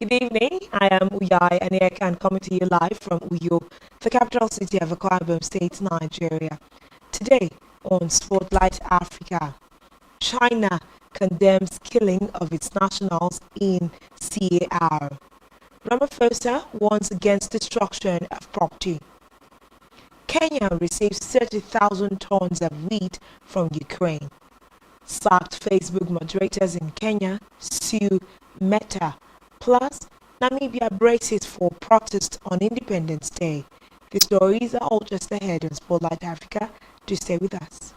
Good evening. I am Uyai Aniek and coming to you live from Uyo, the capital city of Akwa Ibom State, Nigeria. Today on Spotlight Africa, China condemns killing of its nationals in CAR. Ramaphosa warns against destruction of property. Kenya receives 30,000 tons of wheat from Ukraine. Sacked Facebook moderators in Kenya sue Meta. Plus, Namibia braces for protest on Independence Day. The stories are all just ahead on Spotlight Africa. Do stay with us.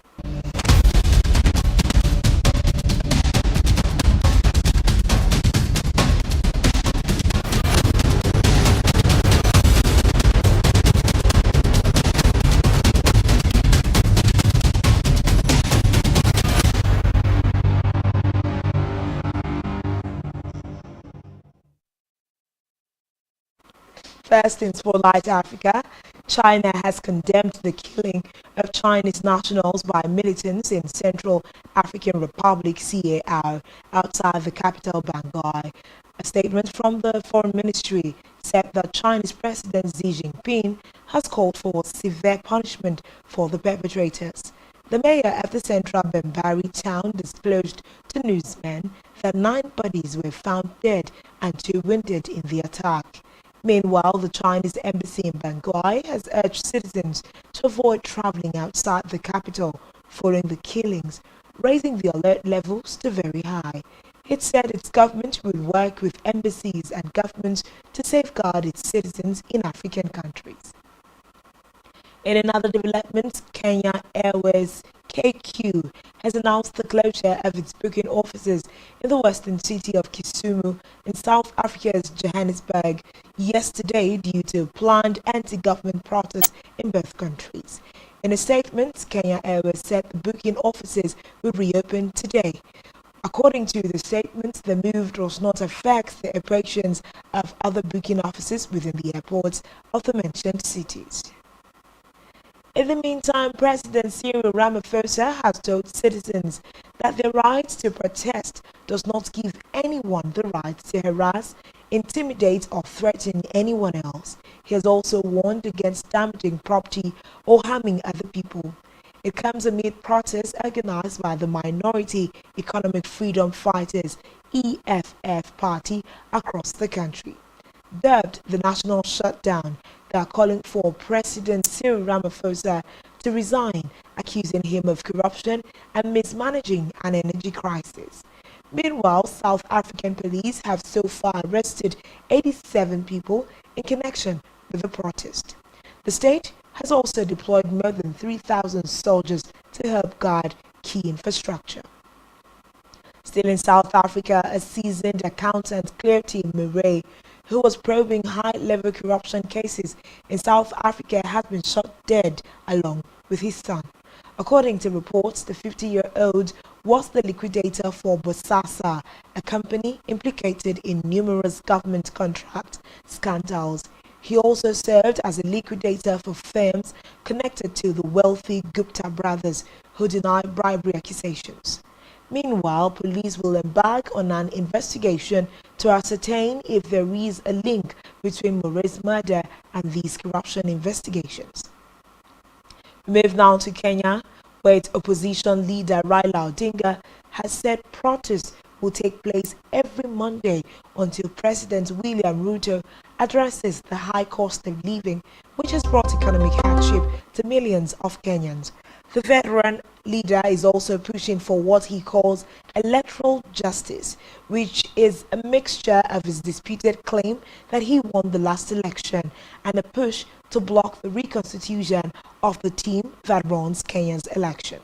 First in Spotlight Africa, China has condemned the killing of Chinese nationals by militants in Central African Republic CAR outside the capital Bangui. A statement from the Foreign Ministry said that Chinese President Xi Jinping has called for severe punishment for the perpetrators. The mayor of the central Bambari town disclosed to newsmen that 9 bodies were found dead and 2 wounded in the attack. Meanwhile, the Chinese embassy in Bangui has urged citizens to avoid traveling outside the capital following the killings, raising the alert levels to very high. It said its government will work with embassies and governments to safeguard its citizens in African countries. In another development, Kenya Airways KQ has announced the closure of its booking offices in the western city of Kisumu in South Africa's Johannesburg yesterday due to planned anti-government protests in both countries. In a statement, Kenya Airways said the booking offices will reopen today. According to the statement, the move does not affect the operations of other booking offices within the airports of the mentioned cities. In the meantime, President Cyril Ramaphosa has told citizens that their right to protest does not give anyone the right to harass, intimidate or threaten anyone else. He has also warned against damaging property or harming other people. It comes amid protests organized by the Minority Economic Freedom Fighters EFF party across the country. Dubbed the national shutdown, they are calling for President Cyril Ramaphosa to resign, accusing him of corruption and mismanaging an energy crisis. Meanwhile, South African police have so far arrested 87 people in connection with the protest. The state has also deployed more than 3,000 soldiers to help guard key infrastructure. Still in South Africa, a seasoned accountant, Clarity Murray, who was probing high-level corruption cases in South Africa, has been shot dead along with his son. According to reports, the 50-year-old was the liquidator for Bosasa, a company implicated in numerous government contract scandals. He also served as a liquidator for firms connected to the wealthy Gupta brothers who denied bribery accusations. Meanwhile, police will embark on an investigation to ascertain if there is a link between Murray's murder and these corruption investigations. We move now to Kenya, where its opposition leader Raila Odinga has said protests will take place every Monday until President William Ruto addresses the high cost of living, which has brought economic hardship to millions of Kenyans. The veteran leader is also pushing for what he calls electoral justice, which is a mixture of his disputed claim that he won the last election and a push to block the reconstitution of the team that runs Kenya's election.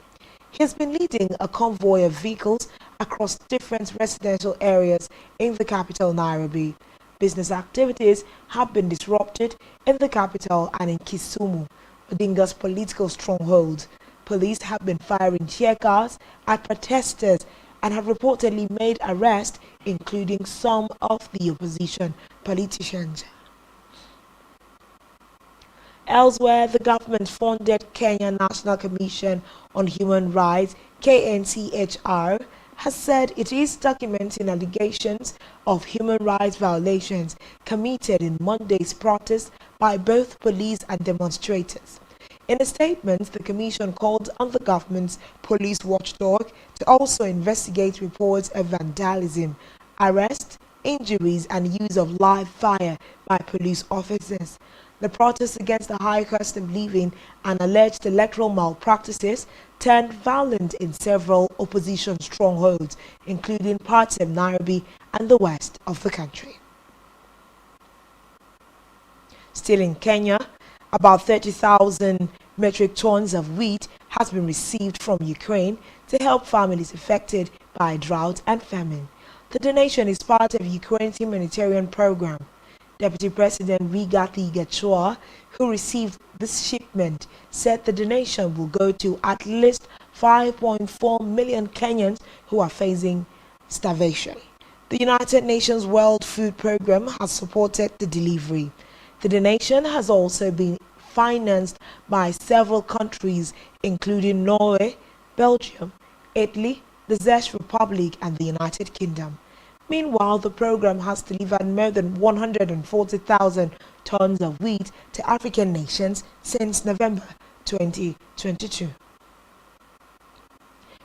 He has been leading a convoy of vehicles across different residential areas in the capital, Nairobi. Business activities have been disrupted in the capital and in Kisumu, Odinga's political stronghold. Police have been firing tear gas at protesters and have reportedly made arrests, including some of the opposition politicians. Elsewhere, the government-funded Kenya National Commission on Human Rights, KNCHR, has said it is documenting allegations of human rights violations committed in Monday's protest by both police and demonstrators. In a statement, the Commission called on the government's police watchdog to also investigate reports of vandalism, arrest, injuries, and use of live fire by police officers. The protests against the high cost of living and alleged electoral malpractices turned violent in several opposition strongholds, including parts of Nairobi and the west of the country. Still in Kenya, about 30,000 metric tons of wheat has been received from Ukraine to help families affected by drought and famine. The donation is part of Ukraine's humanitarian program. Deputy President Rigathi Gachagua, who received this shipment, said the donation will go to at least 5.4 million Kenyans who are facing starvation. The United Nations World Food Programme has supported the delivery. The donation has also been financed by several countries, including Norway, Belgium, Italy, the Czech Republic, and the United Kingdom. Meanwhile, the program has delivered more than 140,000 tons of wheat to African nations since November 2022.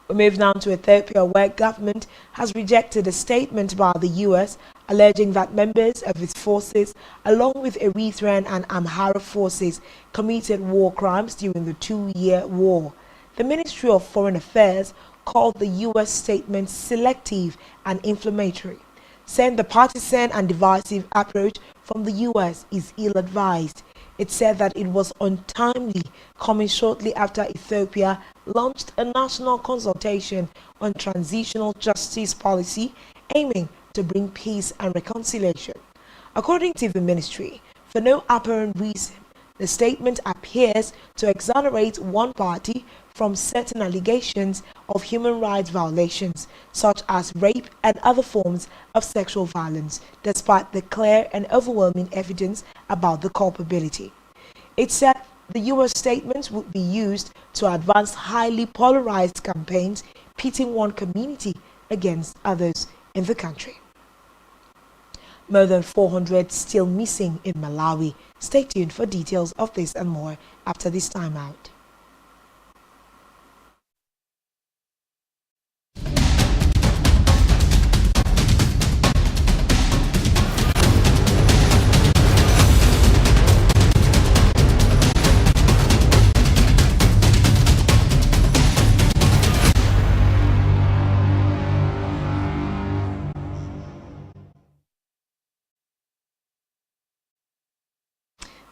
We move now to Ethiopia, where government has rejected a statement by the U.S. alleging that members of its forces, along with Eritrean and Amhara forces, committed war crimes during the two-year war. The Ministry of Foreign Affairs called the U.S. statement selective and inflammatory, saying the partisan and divisive approach from the U.S. is ill-advised. It said that it was untimely, coming shortly after Ethiopia launched a national consultation on transitional justice policy aiming to bring peace and reconciliation. According to the ministry, for no apparent reason, the statement appears to exonerate one party from certain allegations of human rights violations, such as rape and other forms of sexual violence, despite the clear and overwhelming evidence about the culpability. It said the U.S. statements would be used to advance highly polarized campaigns pitting one community against others in the country. More than 400 still missing in Malawi. Stay tuned for details of this and more after this time out.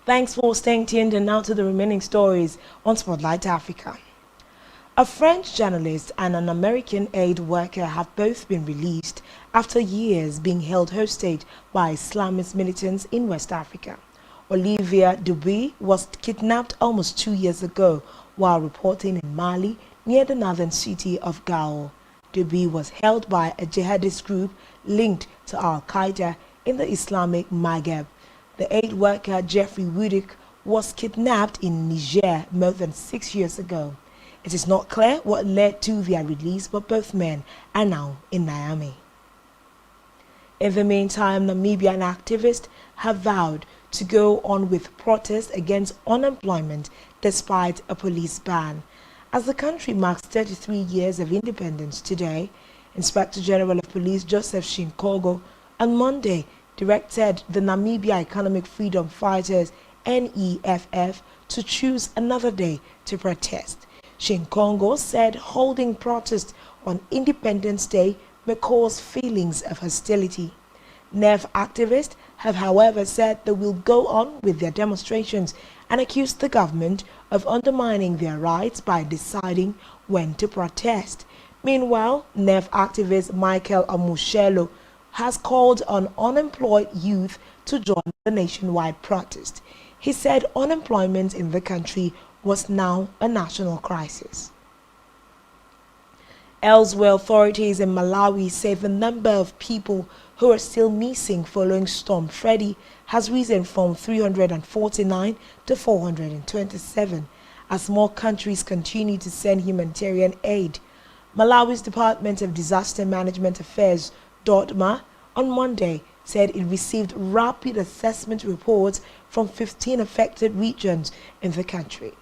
Thanks for staying tuned, and now to the remaining stories on Spotlight Africa. A French journalist and an American aid worker have both been released after years being held hostage by Islamist militants in West Africa. Olivia Dubuis was kidnapped almost 2 years ago while reporting in Mali near the northern city of Gao. Dubuis was held by a jihadist group linked to Al-Qaeda in the Islamic Maghreb. The aid worker Jeffrey Wudik was kidnapped in Niger more than 6 years ago. It is not clear what led to their release, but both men are now in Niamey. In the meantime, Namibian activists have vowed to go on with protests against unemployment despite a police ban. As the country marks 33 years of independence today, Inspector General of Police Joseph Shinkogo on Monday directed the Namibia Economic Freedom Fighters (NEFF) to choose another day to protest. Shinkongo said holding protest on Independence Day may cause feelings of hostility. NEF activists have, however, said they will go on with their demonstrations and accused the government of undermining their rights by deciding when to protest. Meanwhile, NEF activist Michael Amushelo has called on unemployed youth to join the nationwide protest. He said unemployment in the country was now a national crisis. Elsewhere, authorities in Malawi say the number of people who are still missing following Storm Freddy has risen from 349 to 427 as more countries continue to send humanitarian aid. Malawi's Department of Disaster Management Affairs, DODMA, on Monday said it received rapid assessment reports from 15 affected regions in the country.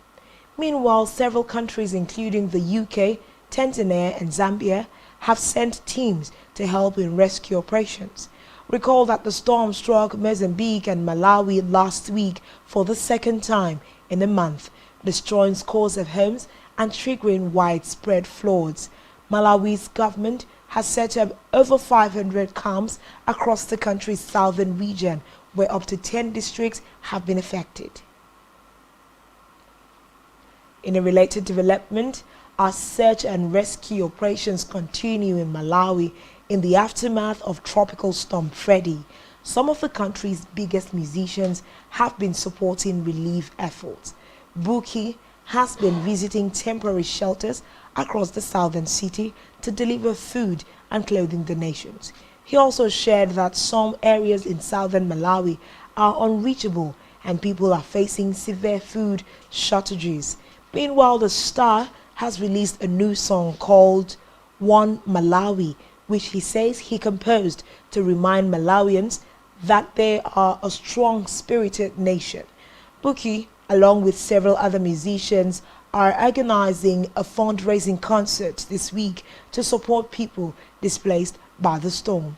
Meanwhile, several countries including the UK, Tanzania and Zambia have sent teams to help in rescue operations. Recall that the storm struck Mozambique and Malawi last week for the second time in a month, destroying scores of homes and triggering widespread floods. Malawi's government has set up over 500 camps across the country's southern region, where up to 10 districts have been affected. In a related development, our search and rescue operations continue in Malawi in the aftermath of Tropical Storm Freddy. Some of the country's biggest musicians have been supporting relief efforts. Buki has been visiting temporary shelters across the southern city to deliver food and clothing donations. He also shared that some areas in southern Malawi are unreachable and people are facing severe food shortages. Meanwhile, the star has released a new song called One Malawi, which he says he composed to remind Malawians that they are a strong-spirited nation. Buki, along with several other musicians, are organizing a fundraising concert this week to support people displaced by the storm.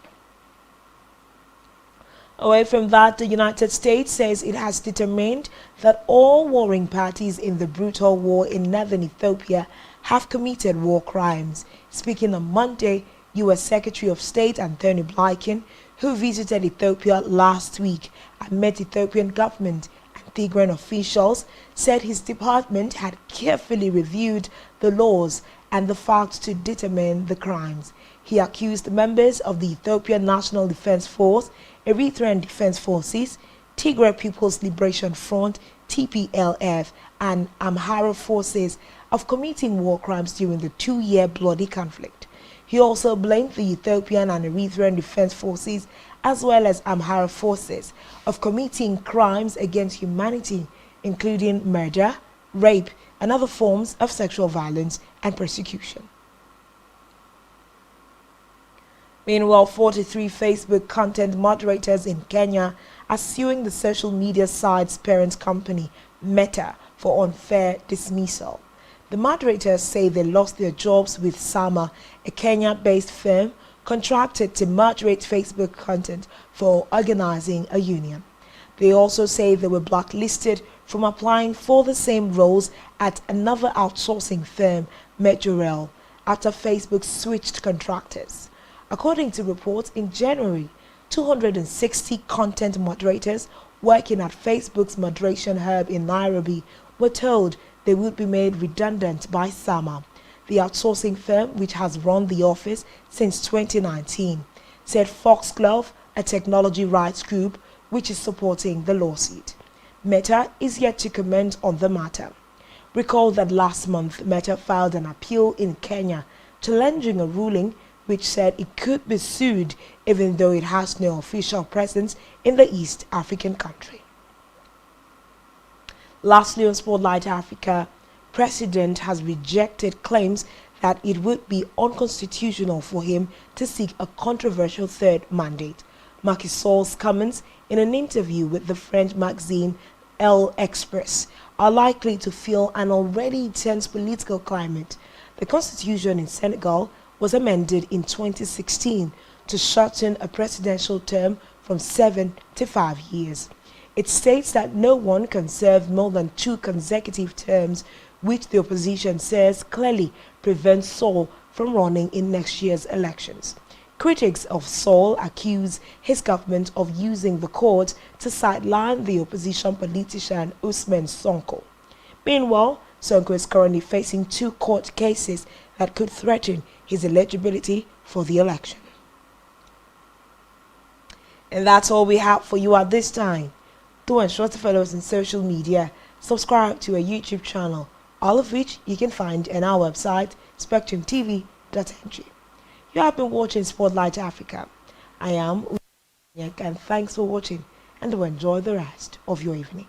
Away from that, the United States says it has determined that all warring parties in the brutal war in northern Ethiopia have committed war crimes. Speaking on Monday, U.S. Secretary of State Anthony Blinken, who visited Ethiopia last week and met Ethiopian government and Tigrayan officials, said his department had carefully reviewed the laws and the facts to determine the crimes. He accused members of the Ethiopian National Defense Force, Eritrean Defense Forces, Tigray People's Liberation Front, TPLF, and Amhara forces of committing war crimes during the 2-year bloody conflict. He also blamed the Ethiopian and Eritrean Defense Forces as well as Amhara forces of committing crimes against humanity, including murder, rape, and other forms of sexual violence and persecution. Meanwhile, 43 Facebook content moderators in Kenya are suing the social media site's parent company, Meta, for unfair dismissal. The moderators say they lost their jobs with Sama, a Kenya-based firm contracted to moderate Facebook content for organizing a union. They also say they were blacklisted from applying for the same roles at another outsourcing firm, Majorel, after Facebook switched contractors. According to reports, in January, 260 content moderators working at Facebook's moderation hub in Nairobi were told they would be made redundant by Sama. The outsourcing firm, which has run the office since 2019, said Foxglove, a technology rights group, which is supporting the lawsuit. Meta is yet to comment on the matter. Recall that last month, Meta filed an appeal in Kenya challenging a ruling which said it could be sued even though it has no official presence in the East African country. Lastly, on Spotlight Africa, President has rejected claims that it would be unconstitutional for him to seek a controversial third mandate. Macky Sall's comments in an interview with the French magazine L'Express are likely to fuel an already tense political climate. The constitution in Senegal was amended in 2016 to shorten a presidential term from 7 to 5 years. It states that no one can serve more than 2 consecutive terms, which the opposition says clearly prevents Sall from running in next year's elections. Critics of Sall accuse his government of using the court to sideline the opposition politician Ousmane Sonko. Meanwhile, Sonko is currently facing 2 court cases that could threaten his eligibility for the election. And that's all we have for you at this time. Do ensure to follow us on social media, subscribe to our YouTube channel, all of which you can find on our website, spectrumtv.ng. You have been watching Spotlight Africa. I am Uyak, and thanks for watching, and do enjoy the rest of your evening.